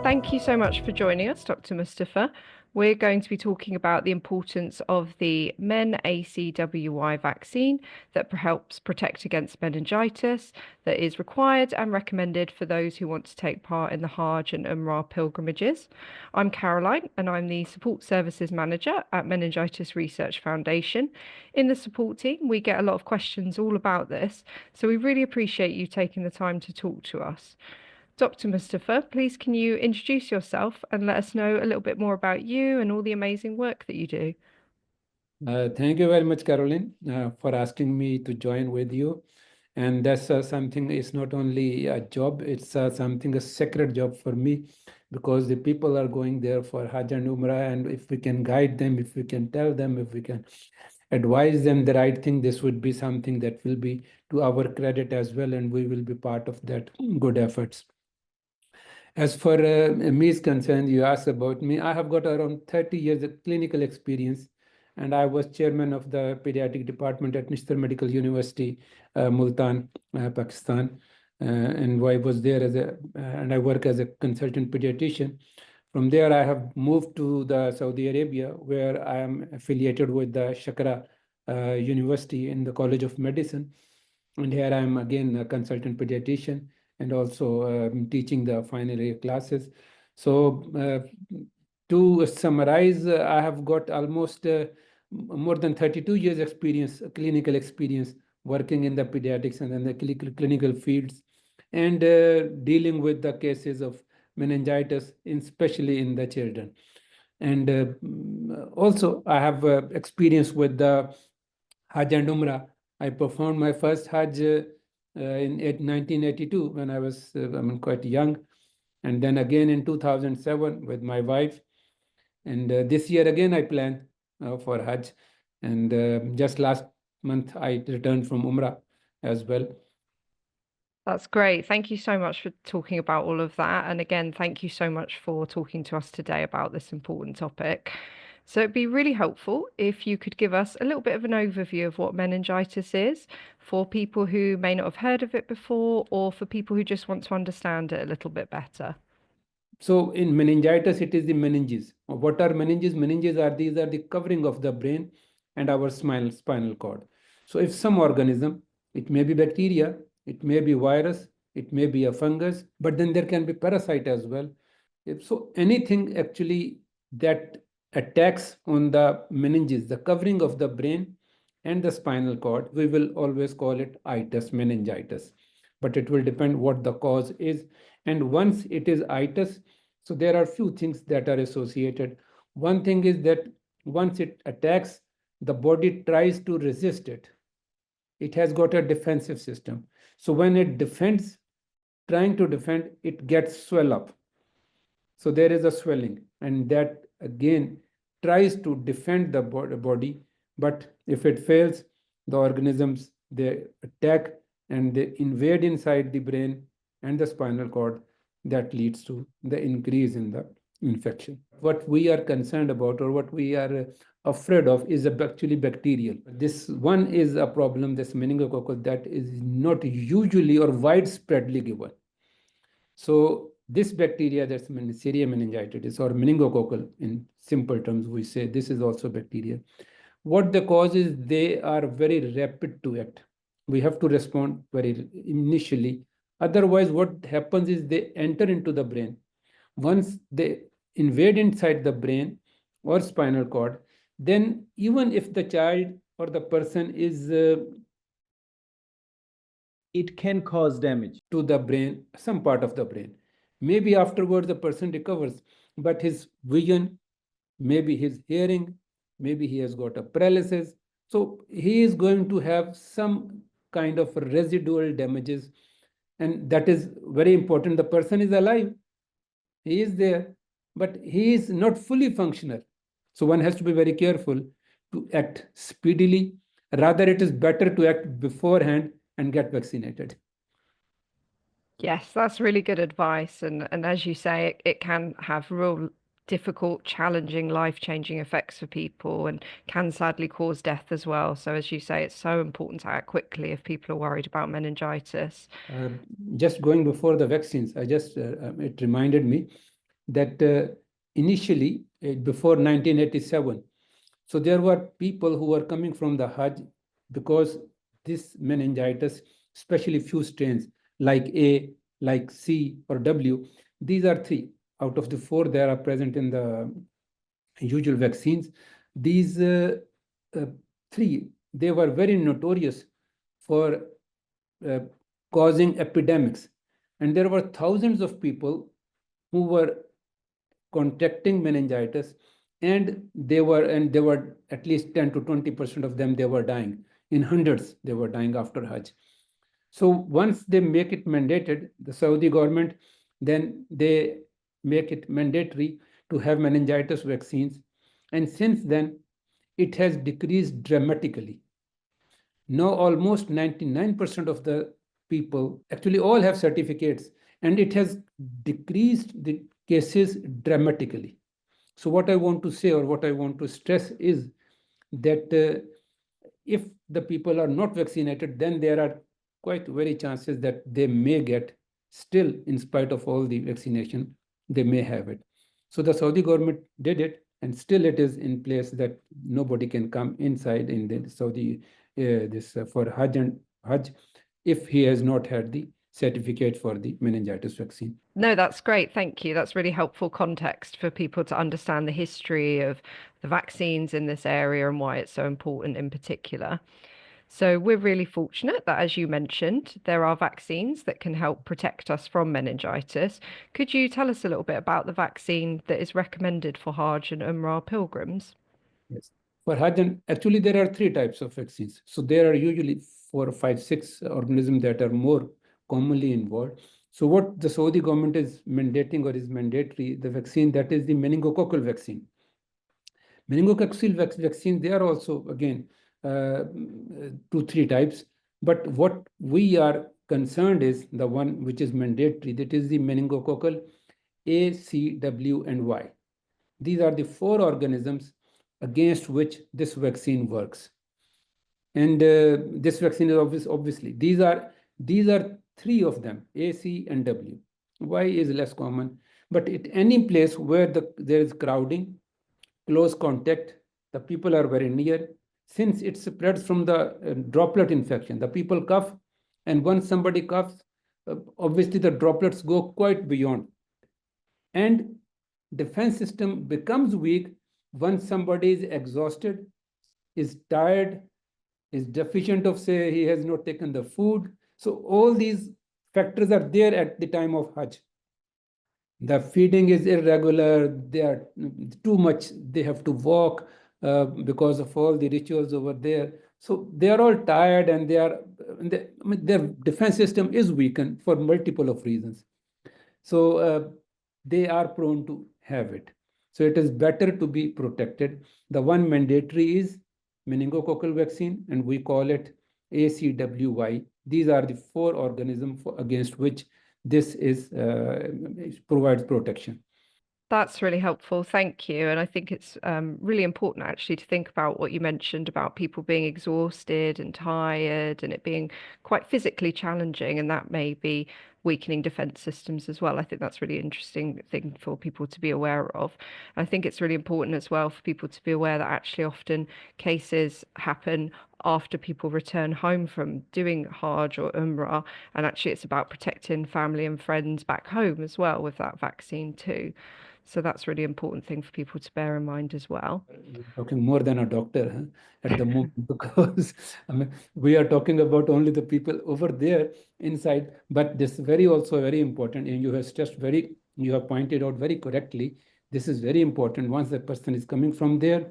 Thank you so much for joining us, Dr. Mustafa. We're going to be talking about the importance of the MenACWY vaccine that helps protect against meningitis, that is required and recommended for those who want to take part in the Hajj and Umrah pilgrimages. I'm Caroline, and I'm the Support Services Manager at Meningitis Research Foundation. In the support team, we get a lot of questions all about this, so we really appreciate you taking the time to talk to us. Dr. Mustafa, please can you introduce yourself and let us know a little bit more about you and all the amazing work that you do? Thank you very much, Caroline, for asking me to join with you. And that's something, it's not only a job, it's something, a sacred job for me, because the people are going there for Hajj and Umrah, and if we can guide them, if we can tell them, if we can advise them the right thing, this would be something that will be to our credit as well, and we will be part of that good efforts. As for me is concerned, you asked about me. I have got around 30 years of clinical experience, and I was chairman of the pediatric department at National Medical University, Multan, Pakistan. And I was there and I work as a consultant pediatrician. From there, I have moved to the Saudi Arabia, where I am affiliated with the Shakra University in the College of Medicine. And here I am again a consultant pediatrician, and also teaching the final year classes. So to summarize, I have got almost more than 32 years experience, clinical experience, working in the pediatrics and in the clinical fields, and dealing with the cases of meningitis, especially in the children. And also I have experience with the Hajj and Umrah. I performed my first Hajj in 1982 when I was quite young, and then again in 2007 with my wife, and this year again I plan for Hajj, and just last month I returned from Umrah as well. That's great. Thank you so much for talking about all of that. And again, thank you so much for talking to us today about this important topic. So it'd be really helpful if you could give us a little bit of an overview of what meningitis is for people who may not have heard of it before, or for people who just want to understand it a little bit better. So in meningitis, it is the meninges. What are meninges? Meninges are the covering of the brain and our spinal cord. So if some organism, it may be bacteria, it may be virus, it may be a fungus, but then there can be parasite as well. So anything actually that attacks on the meninges, the covering of the brain and the spinal cord, we will always call it itis, meningitis. But it will depend what the cause is. And once it is itis, so there are few things that are associated. One thing is that once it attacks, the body tries to resist it. It has got a defensive system. So when it defends, trying to defend, it gets swell up. So there is a swelling, and that again tries to defend the body. But if it fails, the organisms, they attack and they invade inside the brain and the spinal cord. That leads to the increase in the infection. What we are concerned about, or what we are afraid of, is actually bacterial. This one is a problem, this meningococcal, that is not usually or widespreadly given. So this bacteria, that's Neisseria meningitis, or meningococcal in simple terms, we say this is also bacteria. What the cause is, they are very rapid to act. We have to respond very initially. Otherwise, what happens is they enter into the brain. Once they invade inside the brain or spinal cord, then even if the child or the person is it can cause damage to the brain, some part of the brain. Maybe afterwards the person recovers, but his vision, maybe his hearing, maybe he has got a paralysis. So he is going to have some kind of residual damages, and that is very important. The person is alive, he is there, but he is not fully functional. So one has to be very careful to act speedily. Rather, it is better to act beforehand and get vaccinated. Yes, that's really good advice. And as you say, it can have real difficult, challenging, life-changing effects for people, and can sadly cause death as well. So as you say, it's so important to act quickly if people are worried about meningitis. Just going before the vaccines, it reminded me, that initially, before 1987, so there were people who were coming from the Hajj because this meningitis, especially few strains like A, like C or W, these are three out of the four that are present in the usual vaccines. These uh, three, they were very notorious for uh, causing epidemics. And there were thousands of people who were contracting meningitis, and they were at least 10 to 20% of them, they were dying. In hundreds, they were dying after Hajj. So once they make it mandated, the Saudi government, then they make it mandatory to have meningitis vaccines. And since then, it has decreased dramatically. Now almost 99% of the people actually all have certificates, and it has decreased the cases dramatically. So what I want to say, or what I want to stress, is that if the people are not vaccinated, then there are quite very chances that they may get, still in spite of all the vaccination, they may have it. So the Saudi government did it, and still it is in place that nobody can come inside in the Saudi for Hajj if he has not had the certificate for the meningitis vaccine. No, that's great. Thank you. That's really helpful context for people to understand the history of the vaccines in this area and why it's so important in particular. So we're really fortunate that, as you mentioned, there are vaccines that can help protect us from meningitis. Could you tell us a little bit about the vaccine that is recommended for Hajj and Umrah pilgrims? Yes. For Hajj, actually, there are three types of vaccines. So there are usually 4, 5, 6 organisms that are more commonly involved. So what the Saudi government is mandating, or is mandatory, the vaccine that is the meningococcal vaccine. Meningococcal vaccine, they are also, again, 2, 3 types. But what we are concerned is the one which is mandatory, that is the meningococcal A, C, W, and Y. These are the 4 organisms against which this vaccine works. And this vaccine is obviously, these are 3 of them, A, C, and W. Y is less common. But at any place where there is crowding, close contact, the people are very near, since it spreads from the droplet infection. The people cough, and once somebody coughs, obviously the droplets go quite beyond. And defense system becomes weak once somebody is exhausted, is tired, is deficient of, say, he has not taken the food. So all these factors are there at the time of Hajj. The feeding is irregular, they are too much, they have to walk because of all the rituals over there. So they are all tired, and their defense system is weakened for multiple of reasons. So they are prone to have it. So it is better to be protected. The one mandatory is meningococcal vaccine, and we call it ACWY. These are the 4 organisms against which this provides protection. That's really helpful. Thank you. And I think it's really important actually to think about what you mentioned about people being exhausted and tired and it being quite physically challenging, and that may be weakening defense systems as well. I think that's really interesting thing for people to be aware of. I think it's really important as well for people to be aware that actually often cases happen after people return home from doing Hajj or Umrah, and actually it's about protecting family and friends back home as well with that vaccine too. So that's a really important thing for people to bear in mind as well. Talking more than a doctor, at the moment, because I mean, we are talking about only the people over there inside. But this also very important, and you have pointed out very correctly. This is very important. Once the person is coming from there,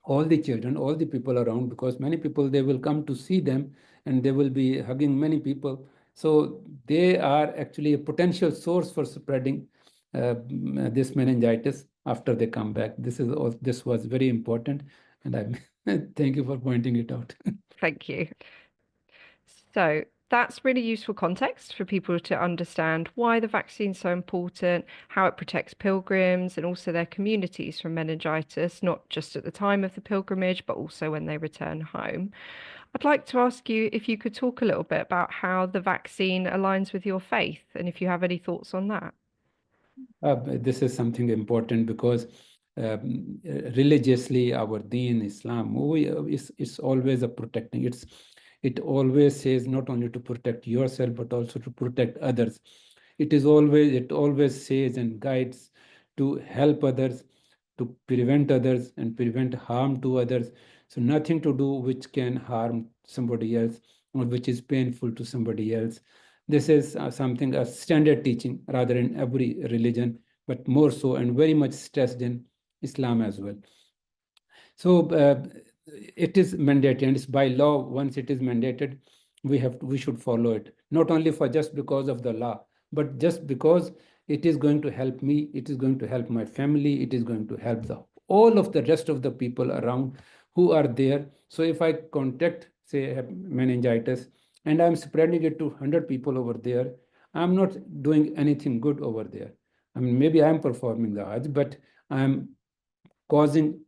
all the children, all the people around, because many people, they will come to see them, and they will be hugging many people. So they are actually a potential source for spreading this meningitis after they come back. This was very important, and I thank you for pointing it out. Thank you. So that's really useful context for people to understand why the vaccine's so important, how it protects pilgrims and also their communities from meningitis, not just at the time of the pilgrimage, but also when they return home. I'd like to ask you if you could talk a little bit about how the vaccine aligns with your faith and if you have any thoughts on that. This is something important because religiously, our deen, Islam, it's always a protecting. It always says not only to protect yourself, but also to protect others. It always says and guides to help others, to prevent others and prevent harm to others. So nothing to do which can harm somebody else or which is painful to somebody else. This is something, a standard teaching rather in every religion, but more so and very much stressed in Islam as well. So it is mandated, and it's by law. Once it is mandated, we should follow it. Not only for just because of the law, but just because it is going to help me, it is going to help my family, it is going to help all of the rest of the people around who are there. So if I contact, say, have meningitis, and I'm spreading it to 100 people over there, I'm not doing anything good over there. I mean, maybe I'm performing the Hajj, but I'm causing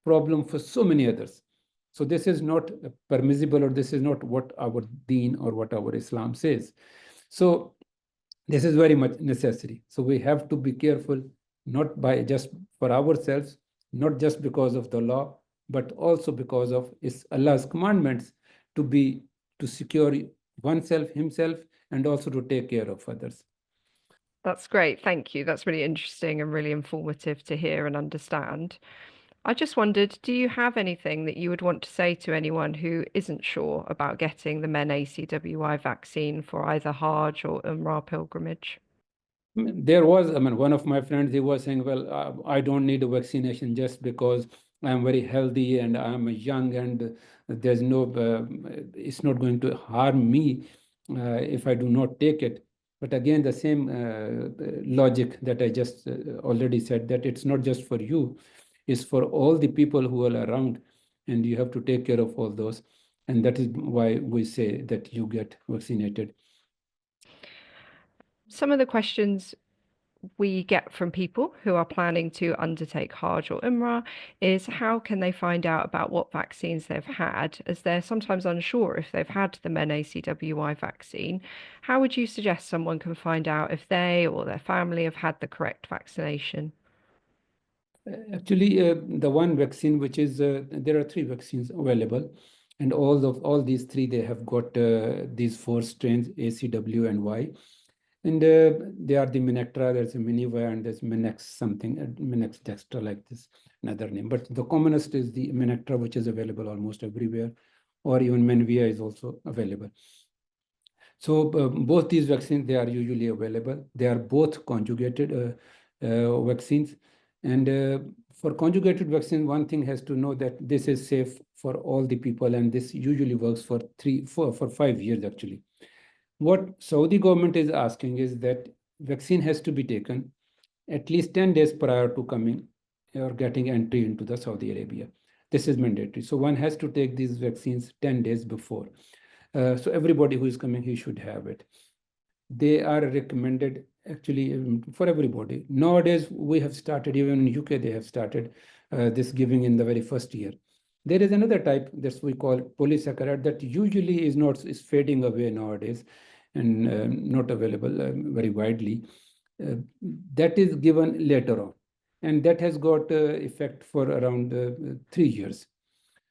problem for so many others. So this is not permissible, or this is not what our deen or what our Islam says. So this is very much necessary. So we have to be careful, not by just for ourselves, not just because of the law, but also because of Allah's commandments to secure oneself, himself, and also to take care of others. That's great. Thank you. That's really interesting and really informative to hear and understand. I just wondered, do you have anything that you would want to say to anyone who isn't sure about getting the MenACWY vaccine for either Hajj or Umrah pilgrimage? There was, I mean, one of my friends, he was saying, well, I don't need a vaccination just because I'm very healthy and I'm young and there's no, it's not going to harm me if I do not take it. But again, the same logic that I just already said, that it's not just for you, it's for all the people who are around, and you have to take care of all those. And that is why we say that you get vaccinated. Some of the questions we get from people who are planning to undertake Hajj or Umrah is how can they find out about what vaccines they've had, as they're sometimes unsure if they've had the MenACWY vaccine. How would you suggest someone can find out if they or their family have had the correct vaccination? Actually, the one vaccine which is there are 3 vaccines available, and all these 3 they have got these 4 strains A, C, W, and Y, and they are the Minectra, there's a MenACWY, and there's Minex something, Minex Dextra, like this another name. But the commonest is the Minectra, which is available almost everywhere, or even MenACWY is also available. So both these vaccines, they are usually available. They are both conjugated vaccines. And for conjugated vaccine, one thing has to know that this is safe for all the people, and this usually works for 5 years actually. What Saudi government is asking is that vaccine has to be taken at least 10 days prior to coming or getting entry into the Saudi Arabia. This is mandatory. So one has to take these vaccines 10 days before. So everybody who is coming, he should have it. They are recommended actually for everybody. Nowadays, we have started, even in UK, they have started this giving in the very first year. There is another type that we call polysaccharide that usually is fading away nowadays and not available very widely. That is given later on, and that has got effect for around 3 years.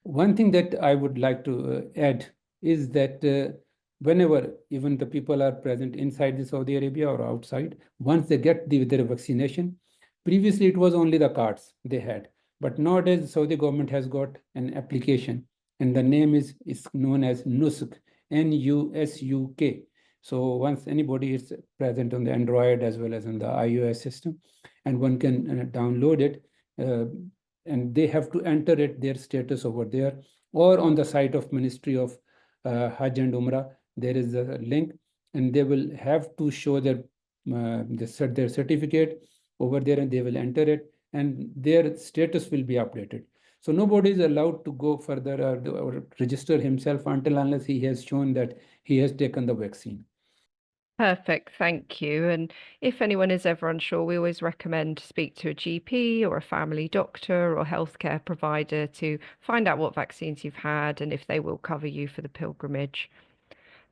One thing that I would like to add is that whenever even the people are present inside the Saudi Arabia or outside, once they get their vaccination, previously it was only the cards they had, but nowadays the Saudi government has got an application, and the name is known as NUSUK, NUSUK. So once anybody is present on the Android as well as on the iOS system, and one can download it, and they have to enter it, their status over there, or on the site of Ministry of Hajj and Umrah, there is a link, and they will have to show their certificate over there, and they will enter it, and their status will be updated. So nobody is allowed to go further or register himself until unless he has shown that he has taken the vaccine. Perfect, thank you. And if anyone is ever unsure, we always recommend to speak to a GP or a family doctor or healthcare provider to find out what vaccines you've had and if they will cover you for the pilgrimage.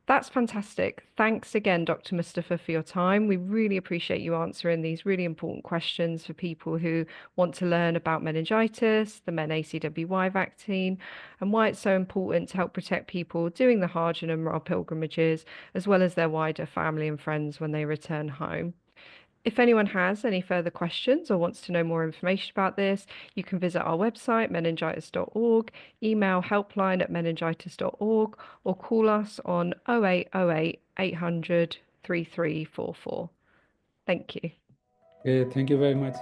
That's fantastic. Thanks again, Dr. Mustafa, for your time. We really appreciate you answering these really important questions for people who want to learn about meningitis, the MenACWY vaccine, and why it's so important to help protect people doing the Hajj and Umrah pilgrimages, as well as their wider family and friends when they return home. If anyone has any further questions or wants to know more information about this, you can visit our website, meningitis.org, email helpline@meningitis.org, or call us on 0808 800 3344. Thank you. Thank you very much.